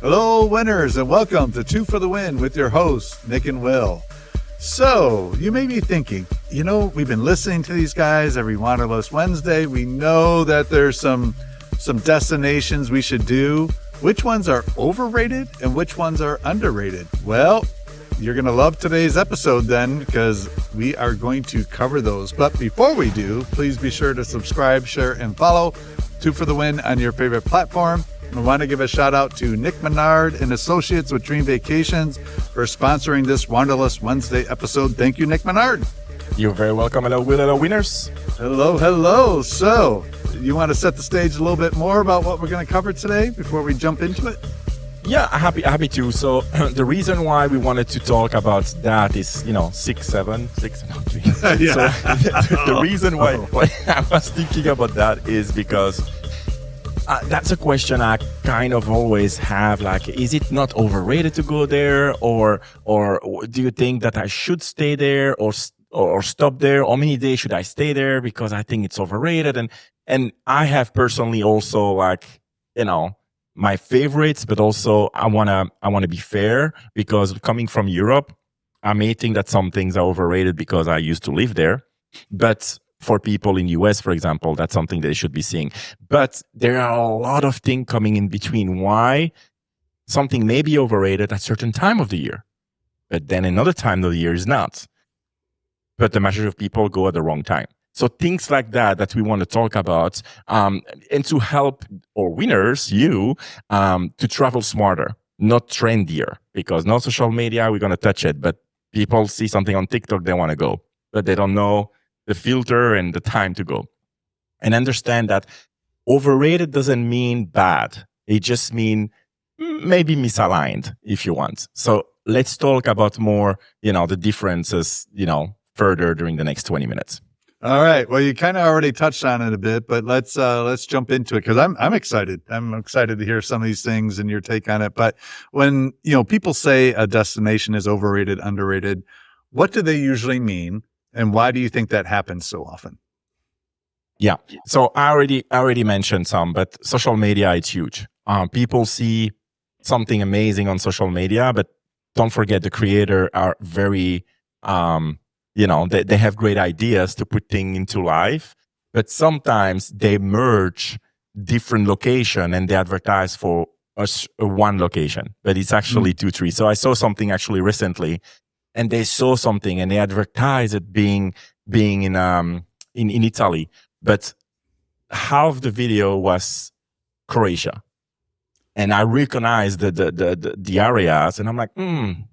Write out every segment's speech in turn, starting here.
Hello, winners, and welcome to Two for the Win with your hosts, Nick and Will. So, you may be thinking, we've been listening to these guys every Wanderlust Wednesday. We know that there's some destinations we should do. Which ones are overrated and which ones are underrated? Well, you're going to love today's episode then, because we are going to cover those. But before we do, please be sure to subscribe, share, and follow Two for the Win on your favorite platform. I want to give a shout out to Nick Menard and Associates with Dream Vacations for sponsoring this Wanderlust Wednesday episode. Thank you, Nick Menard. You're very welcome. Hello, Will. Hello, winners. Hello. So, you want to set the stage a little bit more about what we're going to cover today before we jump into it? Yeah, happy to. So the reason why we wanted to talk about that is, 3. Yeah. So the reason why I was thinking about that is because that's a question I kind of always have. Like, is it not overrated to go there, or do you think that I should stay there or stop there? How many days should I stay there because I think it's overrated? And I have personally also my favorites, but also I wanna be fair, because coming from Europe, I may think that some things are overrated because I used to live there, but for people in US, for example, that's something they should be seeing. But there are a lot of things coming in between why something may be overrated at a certain time of the year, but then another time of the year is not. But the majority of people go at the wrong time. So things like that we want to talk about, and to help our winners, to travel smarter, not trendier, because no social media, we're going to touch it, but people see something on TikTok, they want to go, but they don't know the filter and the time to go. And understand that overrated doesn't mean bad. It just means maybe misaligned, if you want. So let's talk about more, the differences, further during the next 20 minutes. All right. Well, you kind of already touched on it a bit, but let's jump into it, because I'm excited. I'm excited to hear some of these things and your take on it. But when, people say a destination is overrated, underrated, what do they usually mean? And why do you think that happens so often? Yeah. So I already mentioned some, but social media, it's huge. People see something amazing on social media, but don't forget the creator are very, they have great ideas to put things into life, but sometimes they merge different location and they advertise for one location, but it's actually 2, 3. So I saw something actually recently, and they saw something and they advertised it being in Italy, but half the video was Croatia. And I recognized the areas, and I'm like,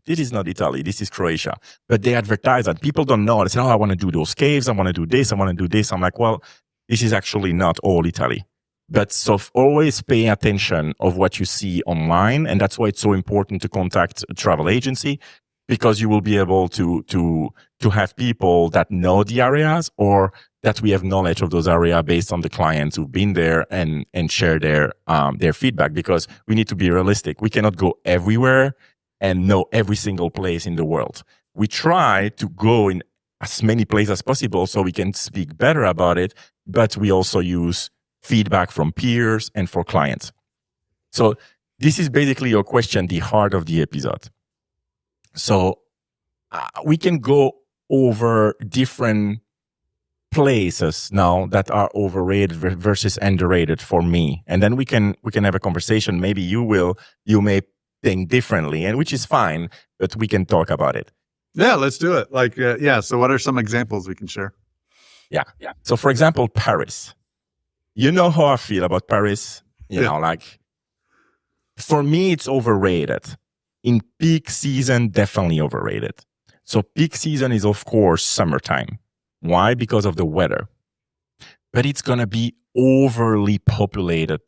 this is not Italy, this is Croatia. But they advertise that. People don't know. They say, I want to do those caves, I want to do this, I want to do this. I'm like, well, this is actually not all Italy. But so always pay attention of what you see online, and that's why it's so important to contact a travel agency, because you will be able to have people that know the areas, or that we have knowledge of those areas based on the clients who've been there and share their feedback, because we need to be realistic. We cannot go everywhere and know every single place in the world. We try to go in as many places as possible so we can speak better about it, but we also use feedback from peers and for clients. So this is basically your question, the heart of the episode. So we can go over different places now that are overrated versus underrated for me, and then we can have a conversation. Maybe you may think differently, and which is fine, but we can talk about it. Yeah, let's do it. So what are some examples we can share? Yeah. So for example, Paris. You know how I feel about Paris. For me, it's overrated. In peak season, definitely overrated. So peak season is, of course, summertime. Why? Because of the weather. But it's going to be overly populated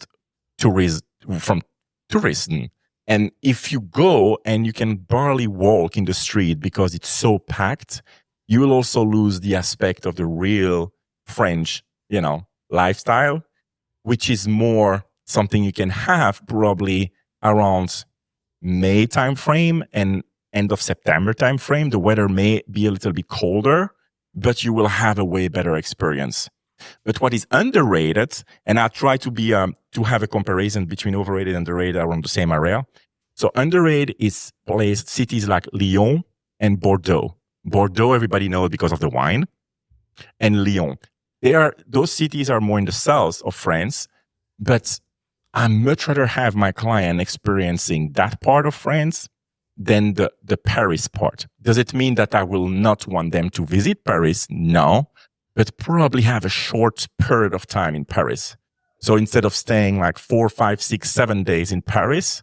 from tourism. And if you go and you can barely walk in the street because it's so packed, you will also lose the aspect of the real French, lifestyle, which is more something you can have probably around May timeframe and end of September timeframe. The weather may be a little bit colder, but you will have a way better experience. But what is underrated, and I try to have a comparison between overrated and underrated around the same area. So underrated is cities like Lyon and Bordeaux. Bordeaux, everybody knows because of the wine, and Lyon. Those cities are more in the south of France, but I much rather have my client experiencing that part of France than the Paris part. Does it mean that I will not want them to visit Paris? No, but probably have a short period of time in Paris. So instead of staying like 4, 5, 6, 7 days in Paris,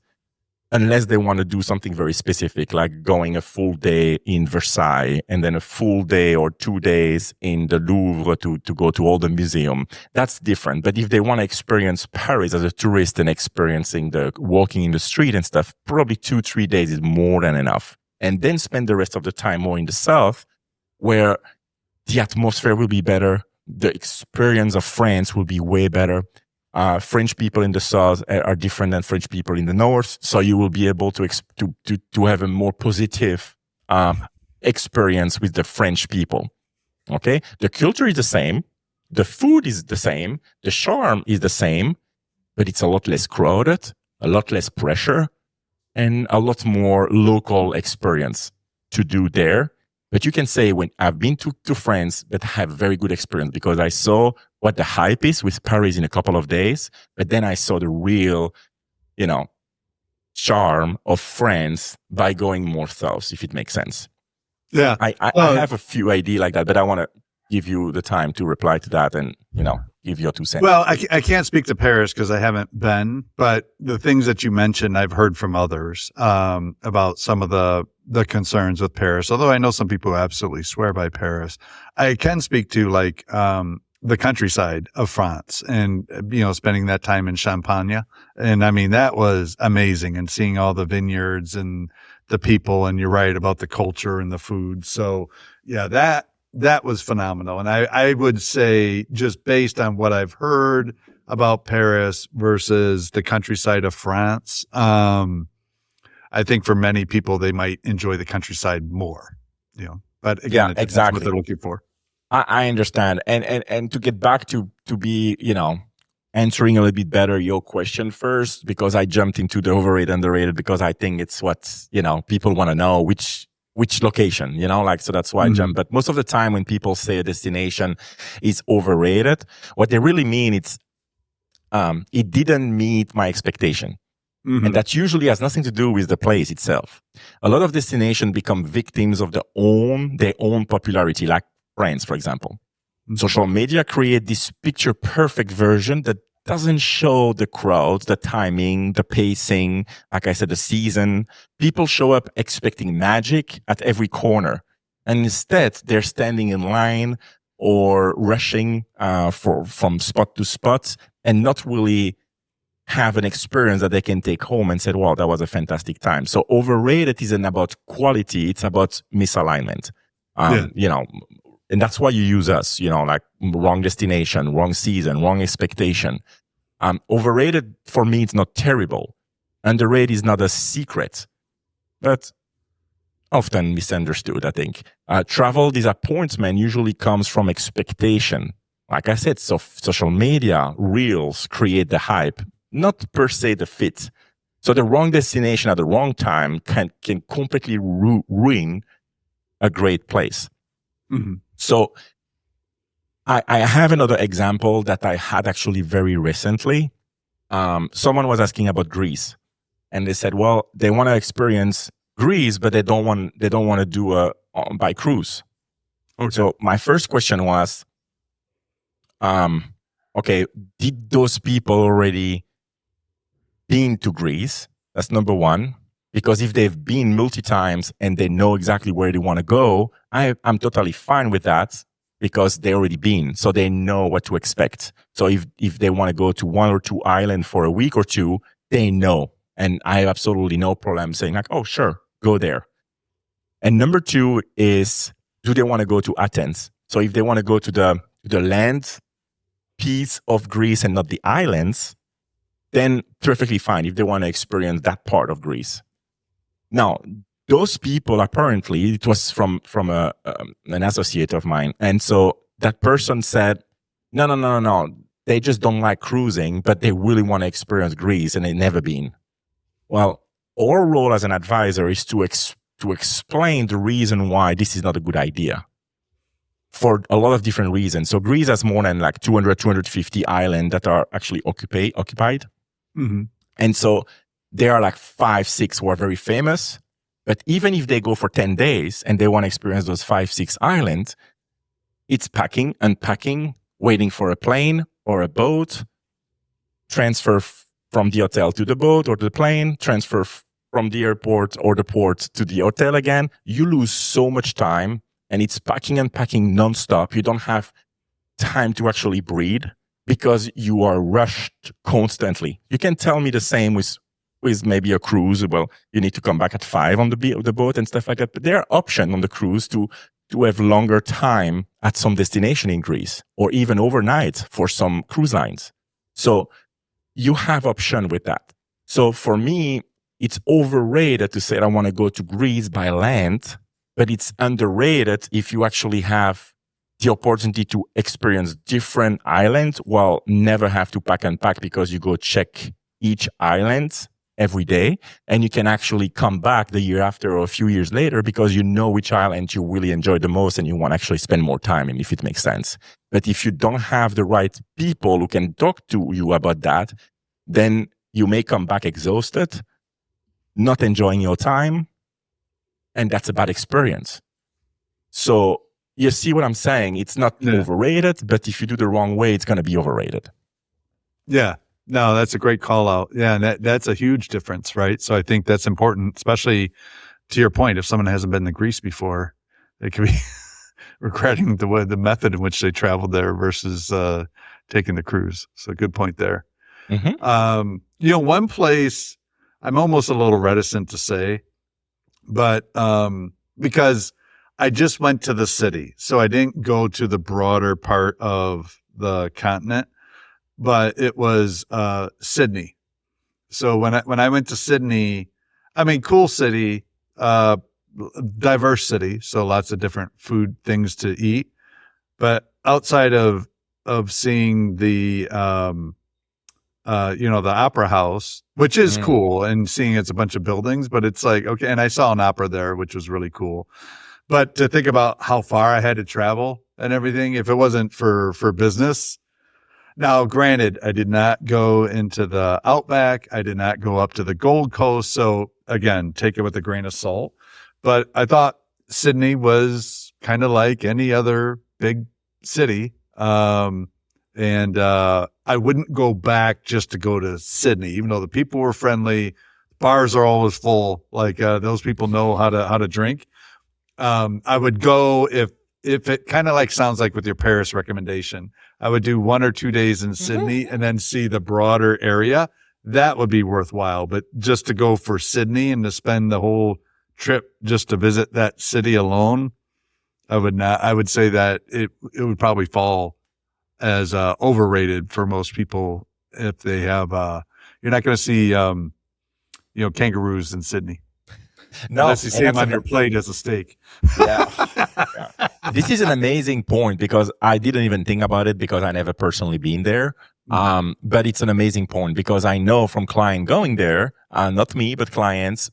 unless they want to do something very specific, like going a full day in Versailles and then a full day or 2 days in the Louvre to go to all the museum, that's different. But if they want to experience Paris as a tourist and experiencing the walking in the street and stuff, probably 2, 3 days is more than enough. And then spend the rest of the time more in the south, where the atmosphere will be better. The experience of France will be way better. French people in the south are different than French people in the north, so you will be able to have a more positive experience with the French people. Okay, the culture is the same, the food is the same, the charm is the same, but it's a lot less crowded, a lot less pressure, and a lot more local experience to do there. But you can say, when I've been to France, but have very good experience because I saw what the hype is with Paris in a couple of days, but then I saw the real, charm of France by going more south, if it makes sense. Yeah. I have a few ideas like that, but I want to give you the time to reply to that and, give your 2 cents. Well, I can't speak to Paris because I haven't been, but the things that you mentioned, I've heard from others about some of the concerns with Paris, although I know some people absolutely swear by Paris. I can speak to the countryside of France and, spending that time in Champagne. And I mean, that was amazing, and seeing all the vineyards and the people, and you're right about the culture and the food. So yeah, that was phenomenal. And I would say, just based on what I've heard about Paris versus the countryside of France, I think for many people, they might enjoy the countryside more, but again, it's what they're looking for. I understand. And to get back to be, answering a little bit better your question first, because I jumped into the overrated, underrated, because I think it's what, people want to know, which location, so that's why I jumped. But most of the time when people say a destination is overrated, what they really mean, it didn't meet my expectation. Mm-hmm. And that usually has nothing to do with the place itself. A lot of destinations become victims of their own popularity, like France, for example. Mm-hmm. Social media create this picture perfect version that doesn't show the crowds, the timing, the pacing, like I said, the season. People show up expecting magic at every corner. And instead, they're standing in line or rushing from spot to spot and not really have an experience that they can take home and say, wow, that was a fantastic time. So overrated isn't about quality. It's about misalignment. And that's why you use us, like wrong destination, wrong season, wrong expectation. Overrated for me, it's not terrible. Underrated is not a secret, but often misunderstood, I think. Travel disappointment usually comes from expectation. Like I said, so social media, reels create the hype, not per se the fit. So the wrong destination at the wrong time can completely ruin a great place. Mm-hmm. So I have another example that I had actually very recently. Someone was asking about Greece, and they said, well, they want to experience Greece, but they don't want to do by cruise. Okay. So my first question was, okay, did those people already been to Greece? That's number one. Because if they've been multi times and they know exactly where they want to go, I'm totally fine with that because they already been, so they know what to expect. So if they want to go to 1 or 2 islands for a week or 2, they know, and I have absolutely no problem saying like, oh sure, go there. And number 2 is, do they want to go to Athens? So if they want to go to the land piece of Greece and not the islands, then perfectly fine if they want to experience that part of Greece. Now, those people apparently, it was from an associate of mine. And so that person said, no. They just don't like cruising, but they really want to experience Greece and they've never been. Well, our role as an advisor is to explain the reason why this is not a good idea for a lot of different reasons. So Greece has more than like 200, 250 islands that are actually occupied. Mm-hmm. And so there are like 5, 6 who are very famous. But even if they go for 10 days and they want to experience those 5, 6 islands, it's packing, unpacking, waiting for a plane or a boat, transfer from the hotel to the boat or the plane, transfer from the airport or the port to the hotel again. You lose so much time, and it's packing and packing nonstop. You don't have time to actually breathe because you are rushed constantly. You can tell me the same with maybe a cruise. Well, you need to come back at 5 on the boat and stuff like that. But there are options on the cruise to have longer time at some destination in Greece, or even overnight for some cruise lines. So you have option with that. So for me, it's overrated to say I want to go to Greece by land, but it's underrated if you actually have the opportunity to experience different islands while never have to pack and pack, because you go check each island every day, and you can actually come back the year after or a few years later because you know which island you really enjoy the most and you want to actually spend more time in, if it makes sense. But if you don't have the right people who can talk to you about that, then you may come back exhausted, not enjoying your time, and that's a bad experience. So you see what I'm saying? It's not overrated, but if you do the wrong way, it's going to be overrated. Yeah. No, that's a great call out. Yeah. And that's a huge difference, right? So I think that's important, especially to your point. If someone hasn't been to Greece before, they could be regretting the method in which they traveled there versus taking the cruise. So good point there. Mm-hmm. One place I'm almost a little reticent to say, but because I just went to the city, so I didn't go to the broader part of the continent, but it was Sydney. So when I went to Sydney, I mean, cool city, diverse city, so lots of different food things to eat. But outside of seeing the the opera house, which is cool, and seeing it's a bunch of buildings, but it's like, okay. And I saw an opera there, which was really cool. But to think about how far I had to travel and everything, if it wasn't for business. Now, granted, I did not go into the Outback. I did not go up to the Gold Coast. So again, take it with a grain of salt. But I thought Sydney was kind of like any other big city. And I wouldn't go back just to go to Sydney, even though the people were friendly. Bars are always full. Like those people know how to drink. I would go if it kind of like sounds like with your Paris recommendation. I would do 1 or 2 days in Sydney and then see the broader area. That would be worthwhile. But just to go for Sydney and to spend the whole trip just to visit that city alone, I would not. I would say that it would probably fall as overrated for most people if they have. You're not going to see kangaroos in Sydney. No, unless you see them on your plate as a steak. Yeah. This is an amazing point because I didn't even think about it because I never personally been there. But it's an amazing point because I know from client going there, not me, but clients,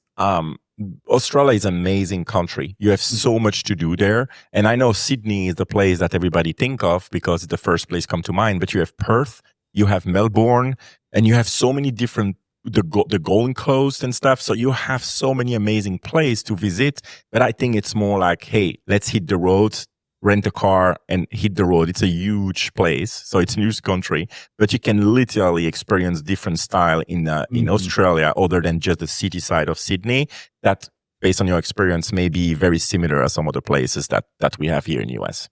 Australia is an amazing country. You have so much to do there. And I know Sydney is the place that everybody think of because it's the first place come to mind, but you have Perth, you have Melbourne, and you have so many different the Golden Coast and stuff. So you have so many amazing places to visit. But I think it's more like, hey, let's hit the road, rent a car and hit the road. It's a huge place. So it's a huge country, but you can literally experience different style in Australia other than just the city side of Sydney that based on your experience may be very similar as some other places that we have here in US.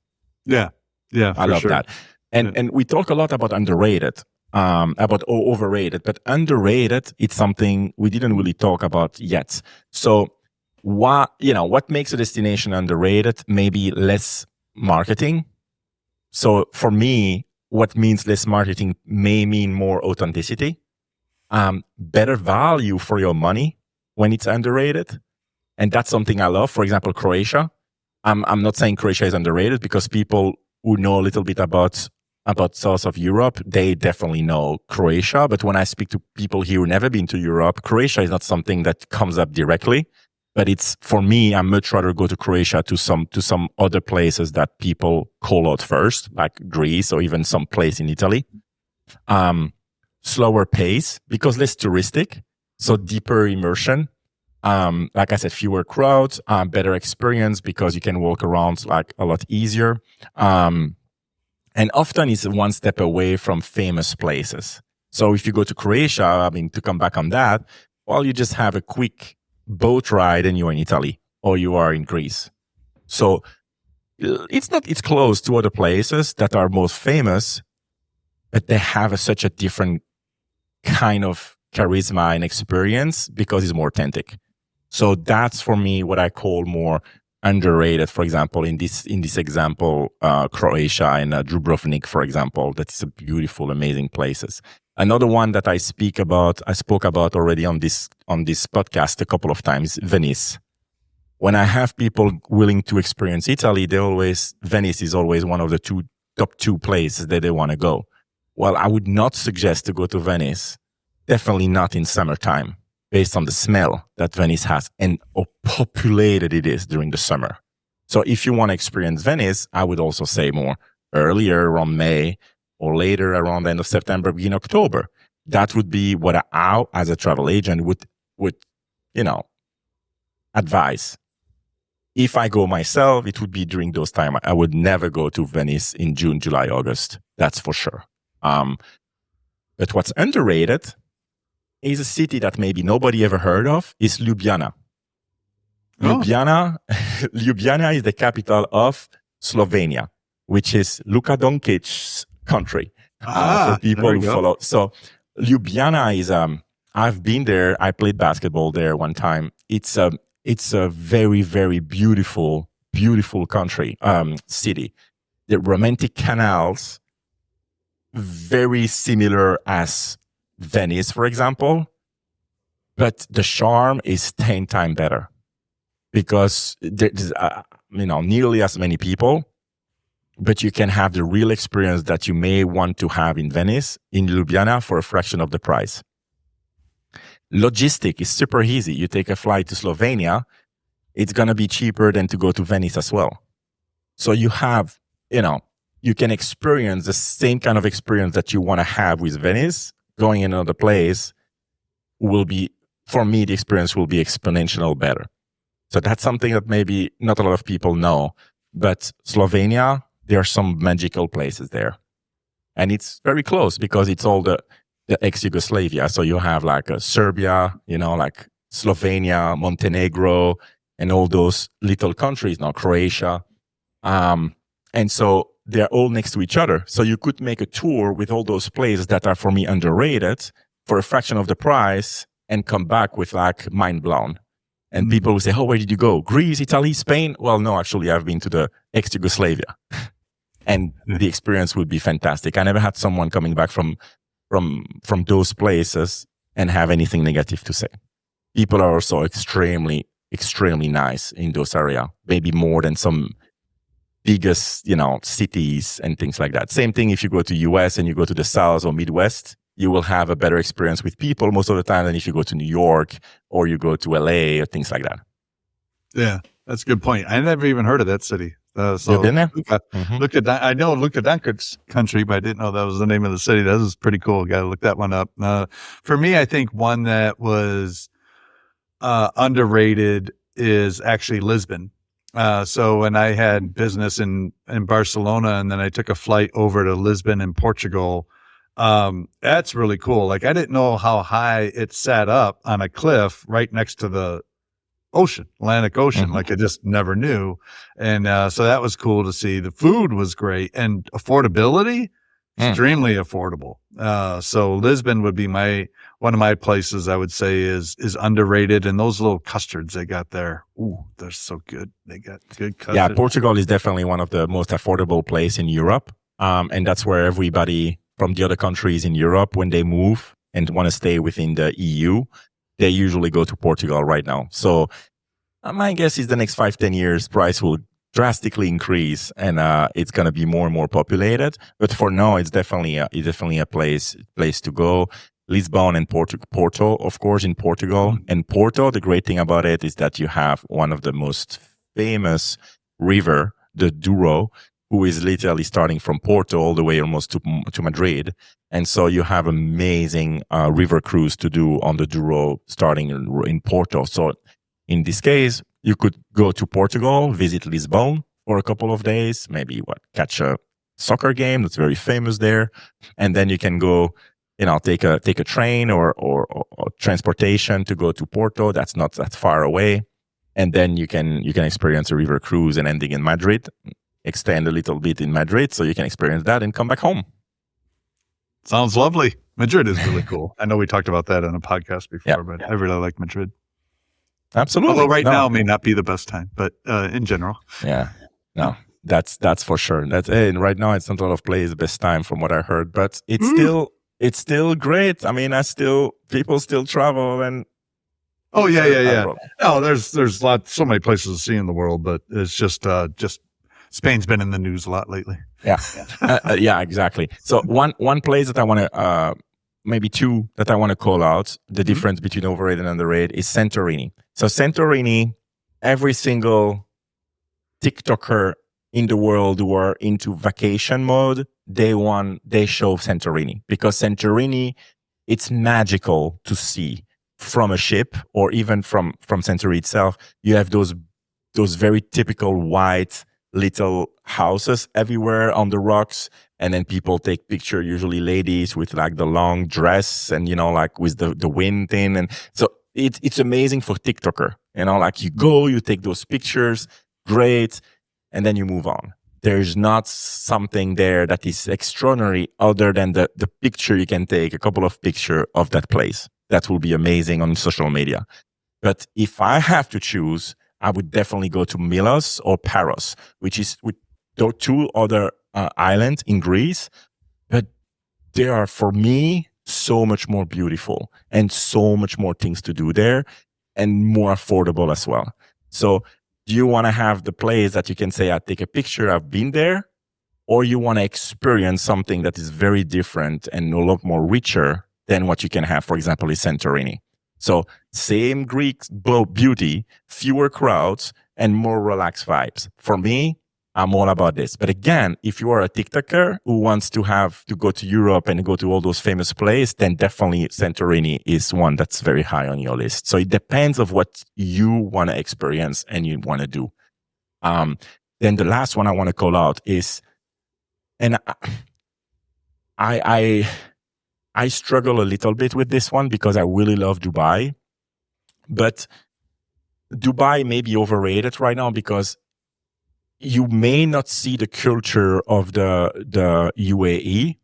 Yeah. Yeah. I love that. And we talk a lot about underrated. About overrated, but underrated, it's something we didn't really talk about yet. So what makes a destination underrated? Maybe less marketing. So for me, what means less marketing may mean more authenticity, better value for your money when it's underrated. And that's something I love. For example, Croatia. I'm not saying Croatia is underrated because people who know a little bit about about south of Europe, they definitely know Croatia. But when I speak to people here who never been to Europe, Croatia is not something that comes up directly. But it's, for me, I much rather go to Croatia to some other places that people call out first, like Greece or even some place in Italy. Slower pace because less touristic, so deeper immersion. Like I said, fewer crowds, better experience because you can walk around like a lot easier. And often it's one step away from famous places. So if you go to Croatia, I mean, to come back on that, well, you just have a quick boat ride and you're in Italy or you are in Greece. So it's close to other places that are most famous, but they have such a different kind of charisma and experience because it's more authentic. So that's for me what I call more underrated. For example, in this example, Croatia and Dubrovnik, for example, that is a beautiful, amazing places. Another one that I spoke about already on this podcast a couple of times, Venice. When I have people willing to experience Italy, Venice is always one of the top two places that they want to go. Well, I would not suggest to go to Venice, definitely not in summertime, based on the smell that Venice has and how populated it is during the summer. So if you want to experience Venice, I would also say more earlier around May or later around the end of September, beginning October. That would be what I, as a travel agent, would advise. If I go myself, it would be during those times. I would never go to Venice in June, July, August. That's for sure. But what's underrated is a city that maybe nobody ever heard of, is Ljubljana. Oh. Ljubljana is the capital of Slovenia, which is Luka Doncic's country. For people who follow. So Ljubljana is, I've been there. I played basketball there one time. It's a very, very beautiful country, city. The romantic canals, very similar as Venice, for example, but the charm is 10 times better because there's nearly as many people, but you can have the real experience that you may want to have in Venice, in Ljubljana, for a fraction of the price. Logistic is super easy. You take a flight to Slovenia, it's going to be cheaper than to go to Venice as well. So you have, you can experience the same kind of experience that you want to have with Venice. Going in another place will be, for me, the experience will be exponentially better. So that's something that maybe not a lot of people know. But Slovenia, there are some magical places there. And it's very close because it's all the ex-Yugoslavia. So you have like Serbia, like Slovenia, Montenegro, and all those little countries, now Croatia. And so they're all next to each other. So you could make a tour with all those places that are, for me, underrated for a fraction of the price and come back with like mind blown. And people will say, oh, where did you go? Greece, Italy, Spain? Well, no, actually, I've been to the ex-Yugoslavia. And the experience would be fantastic. I never had someone coming back from those places and have anything negative to say. People are also extremely, extremely nice in those areas, maybe more than some biggest, cities and things like that. Same thing if you go to US and you go to the South or Midwest, you will have a better experience with people most of the time than if you go to New York or you go to LA or things like that. Yeah, that's a good point. I never even heard of that city. You've been there? I know Luka Doncic's country, but I didn't know that was the name of the city. That was pretty cool. Got to look that one up. For me, I think one that was underrated is actually Lisbon. So when I had business in Barcelona and then I took a flight over to Lisbon in Portugal, that's really cool. Like I didn't know how high it sat up on a cliff right next to the ocean, Atlantic Ocean. Like I just never knew. And, so that was cool to see. The food was great and affordability, extremely affordable. So Lisbon would be one of my places I would say is underrated. And those little custards they got there. Ooh, they're so good. They got good custard. Yeah. Portugal is definitely one of the most affordable places in Europe. And that's where everybody from the other countries in Europe, when they move and want to stay within the EU, they usually go to Portugal right now. So my guess is the next 5-10 years price will drastically increase, and it's going to be more and more populated. But for now, it's definitely a place to go. Lisbon and Porto, of course, in Portugal. And Porto, the great thing about it is that you have one of the most famous river, the Douro, who is literally starting from Porto all the way almost to Madrid. And so you have amazing river cruise to do on the Douro starting in Porto. So in this case, you could go to Portugal, visit Lisbon for a couple of days, maybe catch a soccer game that's very famous there. And then you can go, take a train or transportation to go to Porto. That's not that far away. And then you can experience a river cruise and ending in Madrid, extend a little bit in Madrid so you can experience that and come back home. Sounds lovely. Madrid is really cool. I know we talked about that on a podcast before, but I really like Madrid. Absolutely. Although now may not be the best time, but in general. Yeah. No, that's for sure. And right now it's not a lot of plays the best time from what I heard, but it's still great. I mean, people still travel and. Oh yeah. No, there's so many places to see in the world, but it's just Spain's been in the news a lot lately. Yeah. Yeah, exactly. So one place that I want to, maybe two that I want to call out, the difference between overrated and underrated is Santorini. So Santorini, every single TikToker in the world who are into vacation mode, they show Santorini, because Santorini, it's magical to see from a ship or even from Santorini itself. You have those very typical white little houses everywhere on the rocks, and then people take picture, usually ladies with like the long dress and like with the wind in, and so it's amazing for TikToker. Like you go, you take those pictures, great, and then you move on. There's not something there that is extraordinary other than the picture you can take, a couple of pictures of that place. That will be amazing on social media. But if I have to choose, I would definitely go to Milos or Paros, which is with those two other islands in Greece. But they are, for me, so much more beautiful and so much more things to do there and more affordable as well. So do you want to have the place that you can say, I take a picture, I've been there, or you want to experience something that is very different and a lot more richer than what you can have, for example, in Santorini? So same Greek beauty, fewer crowds, and more relaxed vibes. For me, I'm all about this. But again, if you are a TikToker who wants to go to Europe and go to all those famous places, then definitely Santorini is one that's very high on your list. So it depends of what you want to experience and you want to do. Then the last one I want to call out is, and I struggle a little bit with this one because I really love Dubai, but Dubai may be overrated right now because you may not see the culture of the UAE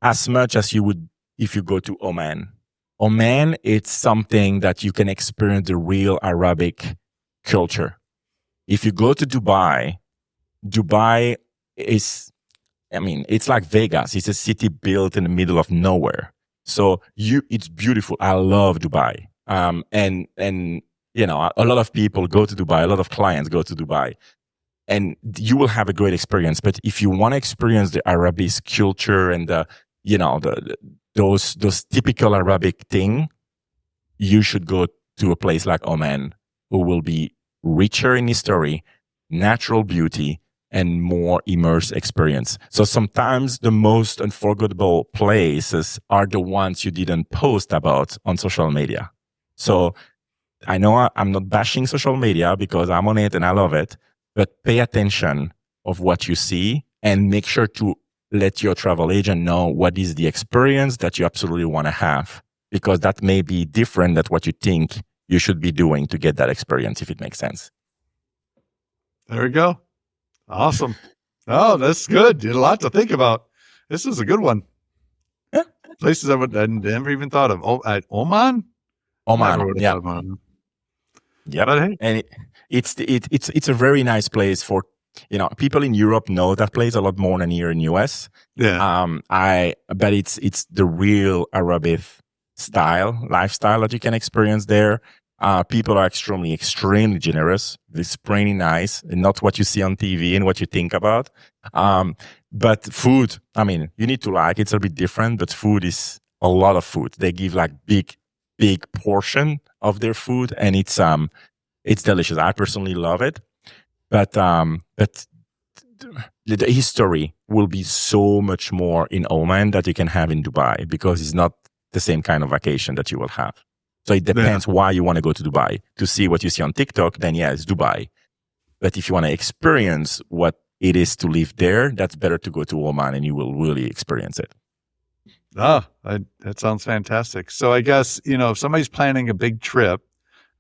as much as you would if you go to Oman. Oman, it's something that you can experience the real Arabic culture. If you go to Dubai is, it's like Vegas. It's a city built in the middle of nowhere. So it's beautiful. I love Dubai. And a lot of people go to Dubai. A lot of clients go to Dubai, and you will have a great experience. But if you want to experience the Arabic culture and those typical Arabic thing, you should go to a place like Oman, who will be richer in history, natural beauty, and more immersed experience. So sometimes the most unforgettable places are the ones you didn't post about on social media. So I know I'm not bashing social media because I'm on it and I love it, but pay attention of what you see and make sure to let your travel agent know what is the experience that you absolutely want to have, because that may be different than what you think you should be doing to get that experience, if it makes sense. There we go. Awesome. Oh, that's good. A lot to think about. This is a good one. Yeah. Places I never even thought of. At Oman? Oman, yeah. Yeah, but hey. And it's a very nice place for, people in Europe know that place a lot more than here in US. Yeah. But it's the real Arabic lifestyle that you can experience there. People are extremely generous. It's pretty nice, and not what you see on TV and what you think about. But food, I mean, you need to like it's a bit different, but food is a lot of food. They give like big portion of their food, and it's delicious. I personally love it. But the history will be so much more in Oman that you can have in Dubai, because it's not the same kind of vacation that you will have. So it depends why you want to go to Dubai. To see what you see on TikTok, then yeah, it's Dubai. But if you want to experience what it is to live there, that's better to go to Oman, and you will really experience it. That sounds fantastic. So I guess, if somebody's planning a big trip,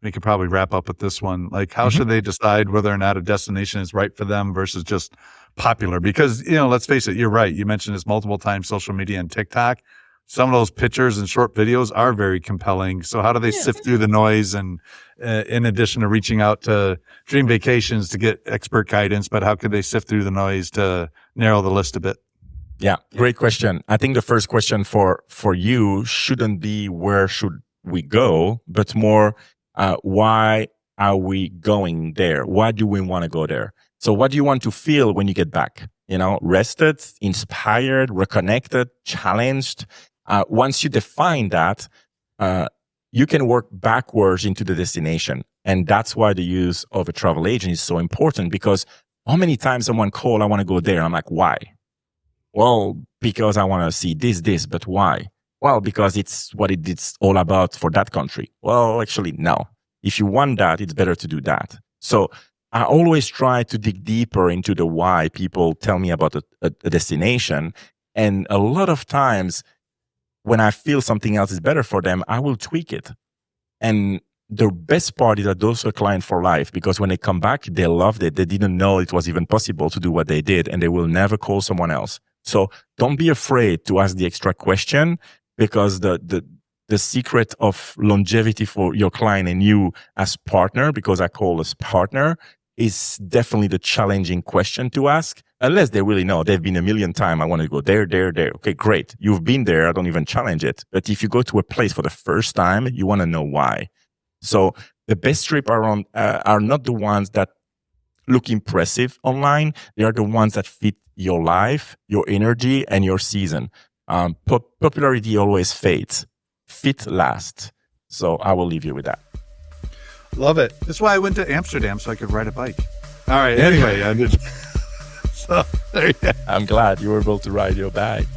we could probably wrap up with this one. Like, how should they decide whether or not a destination is right for them versus just popular? Because, let's face it, you're right. You mentioned this multiple times, social media and TikTok. Some of those pictures and short videos are very compelling. So how do they sift through the noise? And in addition to reaching out to Dream Vacations to get expert guidance, but how could they sift through the noise to narrow the list a bit? Yeah, great question. I think the first question for you shouldn't be where should we go, but more why are we going there? Why do we want to go there? So what do you want to feel when you get back? Rested, inspired, reconnected, challenged. Once you define that, you can work backwards into the destination. And that's why the use of a travel agent is so important, because how many times someone call, I want to go there. I'm like, why? Well, because I want to see this, but why? Well, because it's what it's all about for that country. Well, actually, no. If you want that, it's better to do that. So I always try to dig deeper into the why people tell me about a destination. And a lot of times when I feel something else is better for them, I will tweak it. And the best part is that those are clients for life, because when they come back, they loved it. They didn't know it was even possible to do what they did, and they will never call someone else. So don't be afraid to ask the extra question, because the secret of longevity for your client and you as partner, because I call us partner, is definitely the challenging question to ask, unless they really know. They've been a million times. I want to go there. Okay, great. You've been there. I don't even challenge it. But if you go to a place for the first time, you want to know why. So the best trip are not the ones that look impressive online. They are the ones that fit your life, your energy, and your season. Popularity always fades. Fit lasts. So I will leave you with that. Love it. That's why I went to Amsterdam, so I could ride a bike. All right. Anyway, I did. So there you go. I'm glad you were able to ride your bike.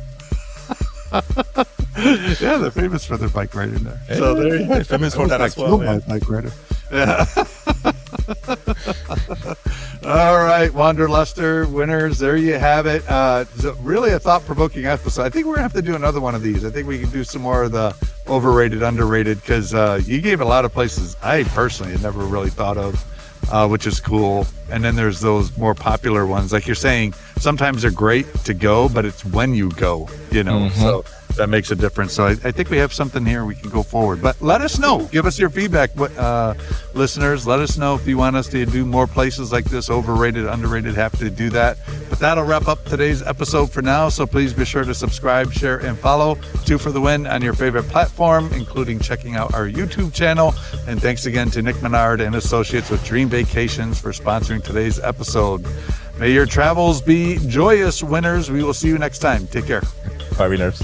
Yeah, they're famous for their bike riding there. Yeah, so there you go. Famous for that as well. My bike rider. Yeah. All right, Wanderluster winners, there you have it. Really a thought-provoking episode. I think we're going to have to do another one of these. I think we can do some more of the overrated, underrated, because you gave a lot of places I personally had never really thought of, which is cool. And then there's those more popular ones. Like you're saying, sometimes they're great to go, but it's when you go, so that makes a difference. So I think we have something here we can go forward. But let us know. Give us your feedback, listeners. Let us know if you want us to do more places like this, overrated, underrated, happy to do that. But that'll wrap up today's episode for now. So please be sure to subscribe, share, and follow 2 for the Win on your favorite platform, including checking out our YouTube channel. And thanks again to Nick Menard and Associates with Dream Vacations for sponsoring today's episode. May your travels be joyous, winners. We will see you next time. Take care. Bye, winners.